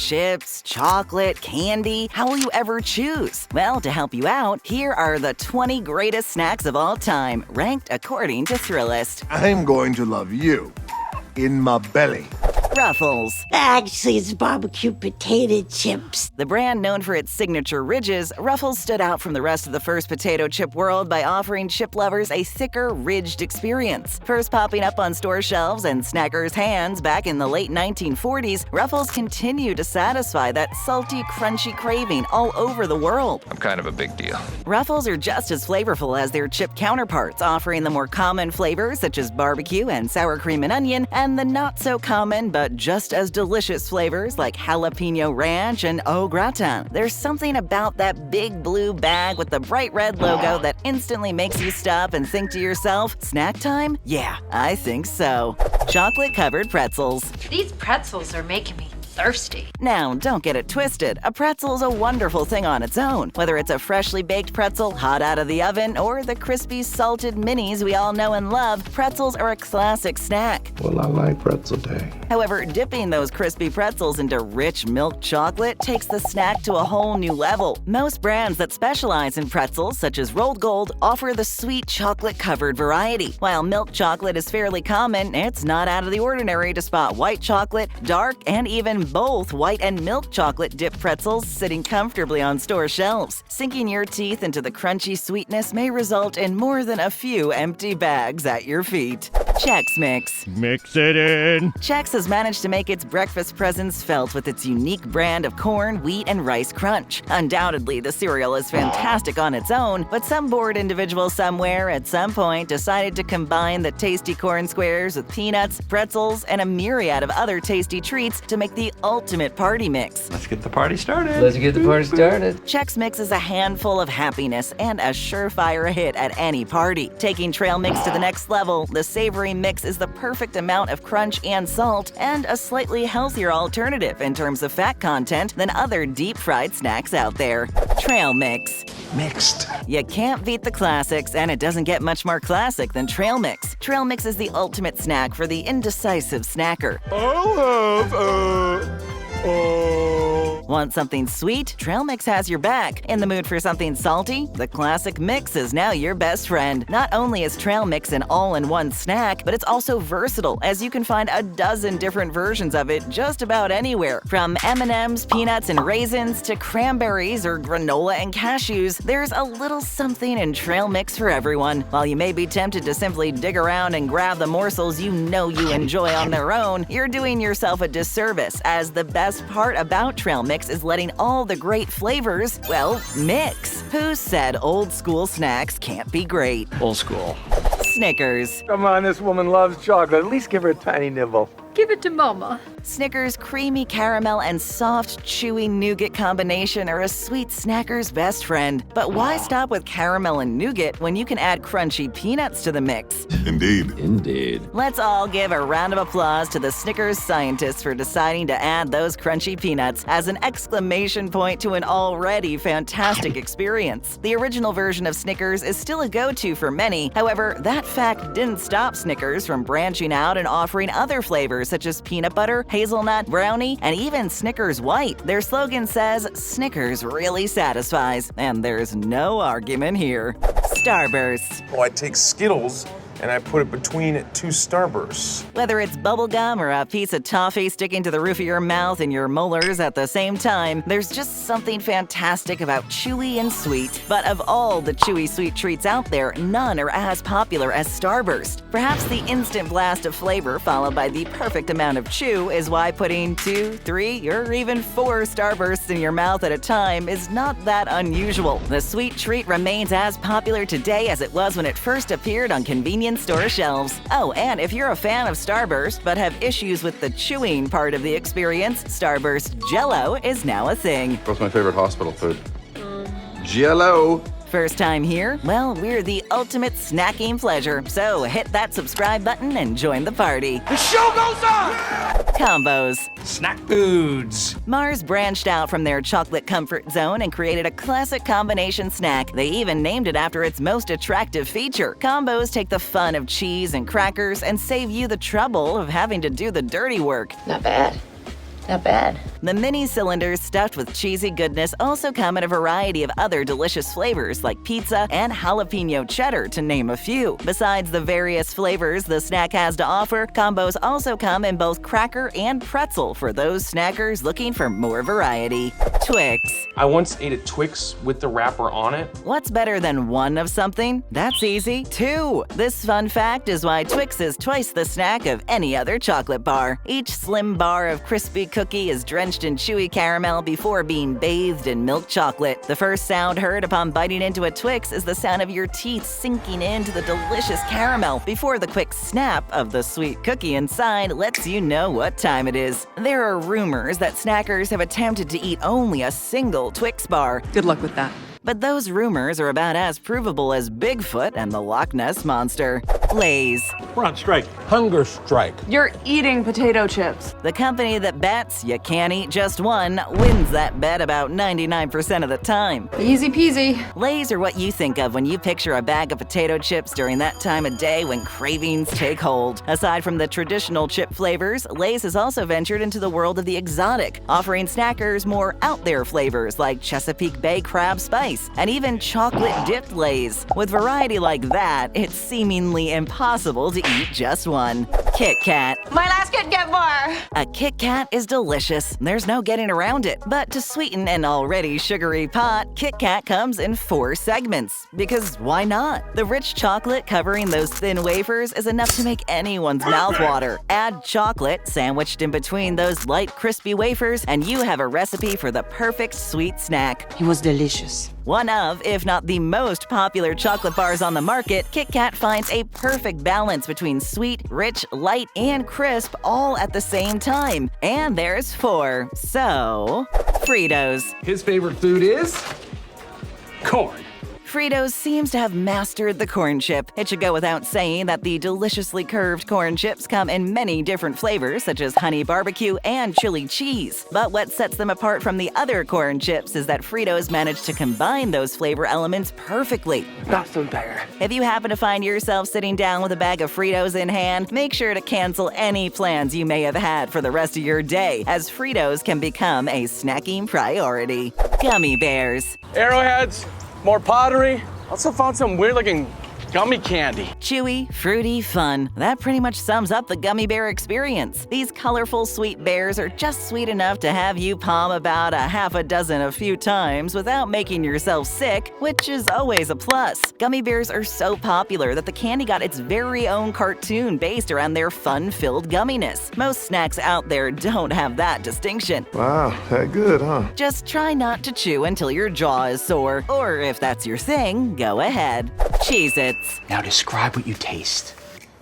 chips, chocolate, candy? How will you ever choose? Well, to help you out, here are the 20 greatest snacks of all time, ranked according to Thrillist. I'm going to love you in my belly. Ruffles. Actually, it's barbecue potato chips. The brand known for its signature ridges, Ruffles stood out from the rest of the first potato chip world by offering chip lovers a thicker, ridged experience. First popping up on store shelves and snackers' hands back in the late 1940s, Ruffles continue to satisfy that salty, crunchy craving all over the world. I'm kind of a big deal. Ruffles are just as flavorful as their chip counterparts, offering the more common flavors such as barbecue and sour cream and onion, and the not-so-common but just as delicious flavors like jalapeno ranch and au gratin. There's something about that big blue bag with the bright red logo that instantly makes you stop and think to yourself, snack time? Yeah, I think so. Chocolate-covered pretzels. These pretzels are making me thirsty. Now, don't get it twisted. A pretzel's a wonderful thing on its own. Whether it's a freshly baked pretzel hot out of the oven or the crispy salted minis we all know and love, pretzels are a classic snack. Well, I like pretzel day. However, dipping those crispy pretzels into rich milk chocolate takes the snack to a whole new level. Most brands that specialize in pretzels, such as Rolled Gold, offer the sweet chocolate-covered variety. While milk chocolate is fairly common, it's not out of the ordinary to spot white chocolate, dark, and even both white and milk chocolate dipped pretzels sitting comfortably on store shelves. Sinking your teeth into the crunchy sweetness may result in more than a few empty bags at your feet. Chex Mix. Mix it in. Chex has managed to make its breakfast presence felt with its unique brand of corn, wheat, and rice crunch. Undoubtedly, the cereal is fantastic on its own, but some bored individual somewhere at some point decided to combine the tasty corn squares with peanuts, pretzels, and a myriad of other tasty treats to make the ultimate party mix. Let's get the party started. Let's get the party started. Chex Mix is a handful of happiness and a surefire hit at any party. Taking trail mix to the next level, the savory mix is the perfect amount of crunch and salt, and a slightly healthier alternative in terms of fat content than other deep-fried snacks out there. Trail Mix. Mixed. You can't beat the classics, and it doesn't get much more classic than Trail Mix. Trail Mix is the ultimate snack for the indecisive snacker. Want something sweet? Trail Mix has your back. In the mood for something salty? The classic mix is now your best friend. Not only is Trail Mix an all-in-one snack, but it's also versatile, as you can find a dozen different versions of it just about anywhere. From M&Ms, peanuts, and raisins to cranberries or granola and cashews, there's a little something in Trail Mix for everyone. While you may be tempted to simply dig around and grab the morsels you know you enjoy on their own, you're doing yourself a disservice, as the best part about Trail Mix is letting all the great flavors, well, mix. Who said old school snacks can't be great? Old school. Snickers. Come on, this woman loves chocolate. At least give her a tiny nibble. Give it to Mama. Snickers' creamy caramel and soft, chewy nougat combination are a sweet snacker's best friend. But why stop with caramel and nougat when you can add crunchy peanuts to the mix? Indeed. Indeed. Let's all give a round of applause to the Snickers scientists for deciding to add those crunchy peanuts as an exclamation point to an already fantastic experience. The original version of Snickers is still a go-to for many. However, that fact didn't stop Snickers from branching out and offering other flavors such as peanut butter, hazelnut, brownie, and even Snickers White. Their slogan says, Snickers really satisfies, and there's no argument here. Starburst. Oh, I take Skittles and I put it between two Starbursts. Whether it's bubblegum or a piece of toffee sticking to the roof of your mouth and your molars at the same time, there's just something fantastic about chewy and sweet. But of all the chewy sweet treats out there, none are as popular as Starburst. Perhaps the instant blast of flavor followed by the perfect amount of chew is why putting 2, 3, or even 4 Starbursts in your mouth at a time is not that unusual. The sweet treat remains as popular today as it was when it first appeared on convenience store shelves. Oh, and if you're a fan of Starburst but have issues with the chewing part of the experience, Starburst Jell-O is now a thing. What's my favorite hospital food? Jell-O. First time here? Well, we're the ultimate snacking pleasure, so hit that subscribe button and join the party. The show goes on! Combos. Snack foods. Mars branched out from their chocolate comfort zone and created a classic combination snack. They even named it after its most attractive feature. Combos take the fun of cheese and crackers and save you the trouble of having to do the dirty work. Not bad. Not bad. The mini cylinders stuffed with cheesy goodness also come in a variety of other delicious flavors like pizza and jalapeno cheddar, to name a few. Besides the various flavors the snack has to offer, combos also come in both cracker and pretzel for those snackers looking for more variety. Twix. I once ate a Twix with the wrapper on it. What's better than one of something? That's easy. Two. This fun fact is why Twix is twice the snack of any other chocolate bar. Each slim bar of crispy cookie is drenched in chewy caramel before being bathed in milk chocolate. The first sound heard upon biting into a Twix is the sound of your teeth sinking into the delicious caramel before the quick snap of the sweet cookie inside lets you know what time it is. There are rumors that snackers have attempted to eat only a single Twix bar. Good luck with that. But those rumors are about as provable as Bigfoot and the Loch Ness Monster. Lay's. We're on strike. Hunger strike. You're eating potato chips. The company that bets you can't eat just one wins that bet about 99% of the time. Easy peasy. Lay's are what you think of when you picture a bag of potato chips during that time of day when cravings take hold. Aside from the traditional chip flavors, Lay's has also ventured into the world of the exotic, offering snackers more out-there flavors like Chesapeake Bay Crab Spice and even chocolate-dipped Lay's. With variety like that, it's seemingly impossible to eat just one. Kit Kat. My last Kit Kat bar. A Kit Kat is delicious. There's no getting around it. But to sweeten an already sugary pot, Kit Kat comes in 4 segments. Because why not? The rich chocolate covering those thin wafers is enough to make anyone's mouth water. Add chocolate sandwiched in between those light, crispy wafers, and you have a recipe for the perfect sweet snack. It was delicious. One of, if not the most popular chocolate bars on the market, Kit Kat finds a perfect balance between sweet, rich, light, and crisp all at the same time. And there's 4. So, Fritos. His favorite food is corn. Fritos seems to have mastered the corn chip. It should go without saying that the deliciously curved corn chips come in many different flavors, such as honey barbecue and chili cheese. But what sets them apart from the other corn chips is that Fritos managed to combine those flavor elements perfectly. Not so better. If you happen to find yourself sitting down with a bag of Fritos in hand, make sure to cancel any plans you may have had for the rest of your day, as Fritos can become a snacking priority. Gummy Bears. Arrowheads, more pottery. Also found some weird looking gummy candy. Chewy, fruity, fun. That pretty much sums up the gummy bear experience. These colorful sweet bears are just sweet enough to have you palm about a half a dozen a few times without making yourself sick, which is always a plus. Gummy bears are so popular that the candy got its very own cartoon based around their fun-filled gumminess. Most snacks out there don't have that distinction. Wow, that good, huh? Just try not to chew until your jaw is sore. Or if that's your thing, go ahead. Cheez-Its. Now describe what you taste.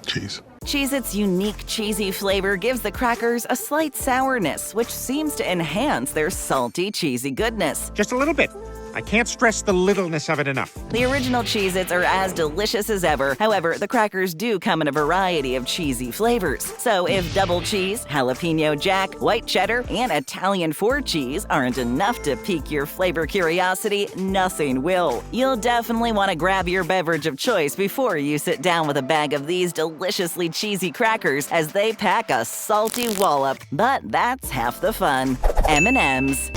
Cheese. Cheez-Its' unique cheesy flavor gives the crackers a slight sourness, which seems to enhance their salty, cheesy goodness. Just a little bit. I can't stress the littleness of it enough. The original Cheez-Its are as delicious as ever. However, the crackers do come in a variety of cheesy flavors. So if double cheese, jalapeno jack, white cheddar, and Italian 4 cheese aren't enough to pique your flavor curiosity, nothing will. You'll definitely want to grab your beverage of choice before you sit down with a bag of these deliciously cheesy crackers, as they pack a salty wallop. But that's half the fun. M&Ms.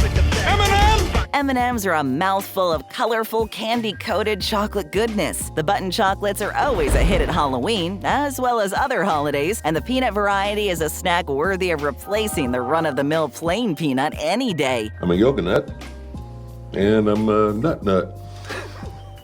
M&Ms are a mouthful of colorful, candy-coated chocolate goodness. The button chocolates are always a hit at Halloween, as well as other holidays, and the peanut variety is a snack worthy of replacing the run-of-the-mill plain peanut any day. I'm a yoga nut, and I'm a nut.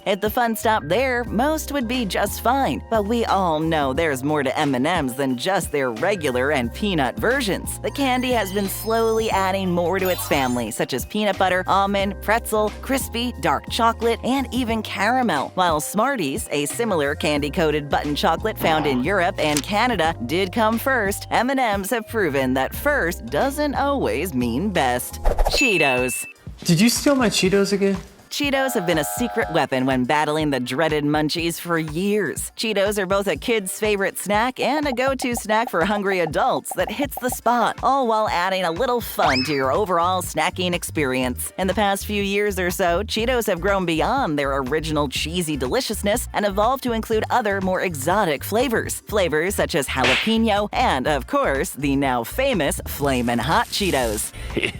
If the fun stopped there, most would be just fine. But we all know there's more to M&Ms than just their regular and peanut versions. The candy has been slowly adding more to its family, such as peanut butter, almond, pretzel, crispy, dark chocolate, and even caramel. While Smarties, a similar candy-coated button chocolate found in Europe and Canada, did come first, M&Ms have proven that first doesn't always mean best. Cheetos. Did you steal my Cheetos again? Cheetos have been a secret weapon when battling the dreaded munchies for years. Cheetos are both a kid's favorite snack and a go-to snack for hungry adults that hits the spot, all while adding a little fun to your overall snacking experience. In the past few years or so, Cheetos have grown beyond their original cheesy deliciousness and evolved to include other more exotic flavors. Flavors such as jalapeno and, of course, the now famous Flamin' Hot Cheetos.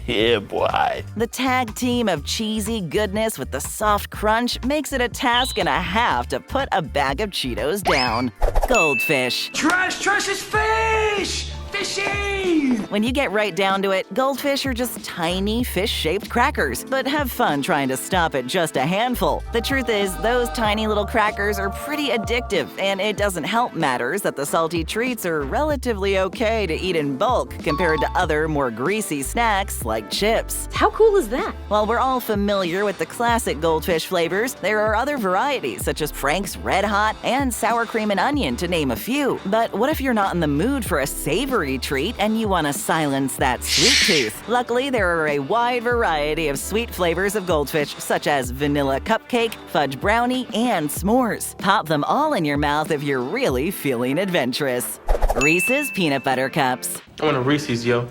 Yeah, boy. The tag team of cheesy goodness with the soft crunch makes it a task and a half to put a bag of Cheetos down. Goldfish. Trash is fish! Fishy! When you get right down to it, Goldfish are just tiny fish-shaped crackers, but have fun trying to stop at just a handful. The truth is, those tiny little crackers are pretty addictive, and it doesn't help matters that the salty treats are relatively okay to eat in bulk compared to other more greasy snacks like chips. How cool is that? While we're all familiar with the classic Goldfish flavors, there are other varieties such as Frank's Red Hot and Sour Cream and Onion, to name a few. But what if you're not in the mood for a savory treat and you want to silence that sweet tooth? Luckily, there are a wide variety of sweet flavors of Goldfish, such as vanilla cupcake, fudge brownie, and s'mores. Pop them all in your mouth if you're really feeling adventurous. Reese's Peanut Butter Cups. I want a Reese's, yo.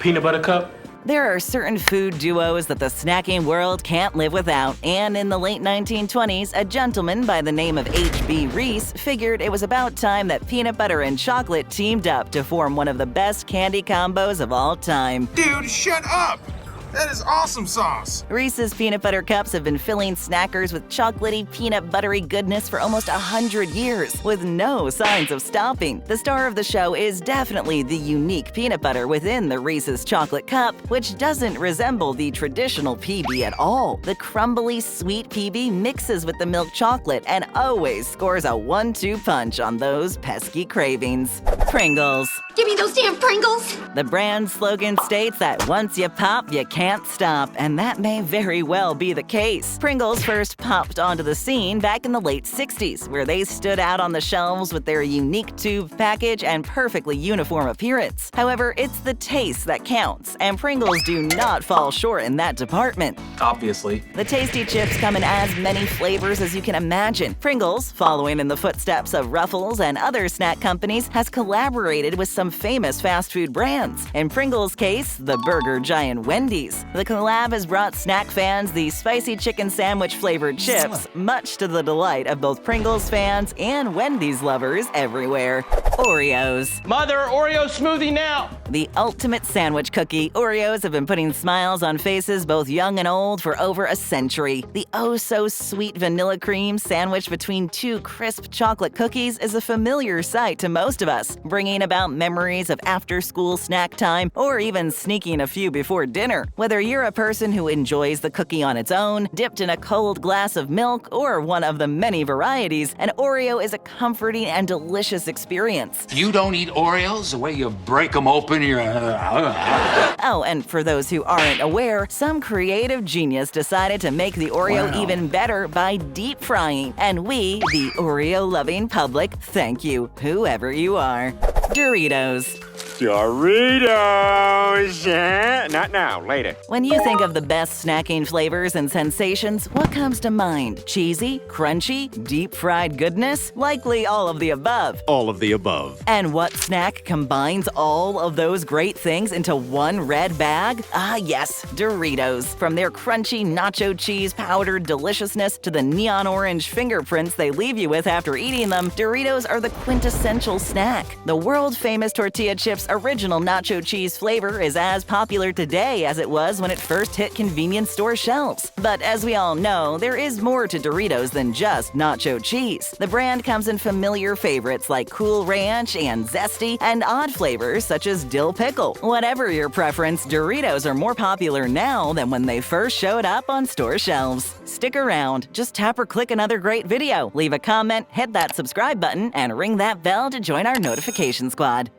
Peanut butter cup? There are certain food duos that the snacking world can't live without, and in the late 1920s, a gentleman by the name of H.B. Reese figured it was about time that peanut butter and chocolate teamed up to form one of the best candy combos of all time. Dude, shut up! That is awesome sauce. Reese's Peanut Butter Cups have been filling snackers with chocolatey, peanut buttery goodness for almost 100 years, with no signs of stopping. The star of the show is definitely the unique peanut butter within the Reese's Chocolate Cup, which doesn't resemble the traditional PB at all. The crumbly, sweet PB mixes with the milk chocolate and always scores a 1-2 punch on those pesky cravings. Pringles. Give me those damn Pringles! The brand slogan states that once you pop, you can't stop, and that may very well be the case. Pringles first popped onto the scene back in the late 60s, where they stood out on the shelves with their unique tube package and perfectly uniform appearance. However, it's the taste that counts, and Pringles do not fall short in that department. Obviously. The tasty chips come in as many flavors as you can imagine. Pringles, following in the footsteps of Ruffles and other snack companies, has collaborated with some famous fast food brands. In Pringles' case, the burger giant Wendy's. The collab has brought snack fans the spicy chicken sandwich flavored chips, much to the delight of both Pringles fans and Wendy's lovers everywhere. Oreos. Mother, Oreo smoothie now! The ultimate sandwich cookie, Oreos have been putting smiles on faces both young and old for over a century. The oh-so-sweet vanilla cream sandwiched between two crisp chocolate cookies is a familiar sight to most of us, bringing about memories of after-school snack time or even sneaking a few before dinner. Whether you're a person who enjoys the cookie on its own, dipped in a cold glass of milk, or one of the many varieties, an Oreo is a comforting and delicious experience. You don't eat Oreos the way you break them open, you're... Oh, and for those who aren't aware, some creative genius decided to make the Oreo even better by deep frying. And we, the Oreo-loving public, thank you, whoever you are. Doritos. Doritos! Not now, later. When you think of the best snacking flavors and sensations, what comes to mind? Cheesy, crunchy, deep-fried goodness? Likely all of the above. All of the above. And what snack combines all of those great things into one red bag? Ah, yes, Doritos. From their crunchy nacho cheese powdered deliciousness to the neon orange fingerprints they leave you with after eating them, Doritos are the quintessential snack. The world-famous tortilla chips original nacho cheese flavor is as popular today as it was when it first hit convenience store shelves. But as we all know, there is more to Doritos than just nacho cheese. The brand comes in familiar favorites like Cool Ranch and Zesty, and odd flavors such as Dill Pickle. Whatever your preference, Doritos are more popular now than when they first showed up on store shelves. Stick around, just tap or click another great video, leave a comment, hit that subscribe button, and ring that bell to join our notification squad.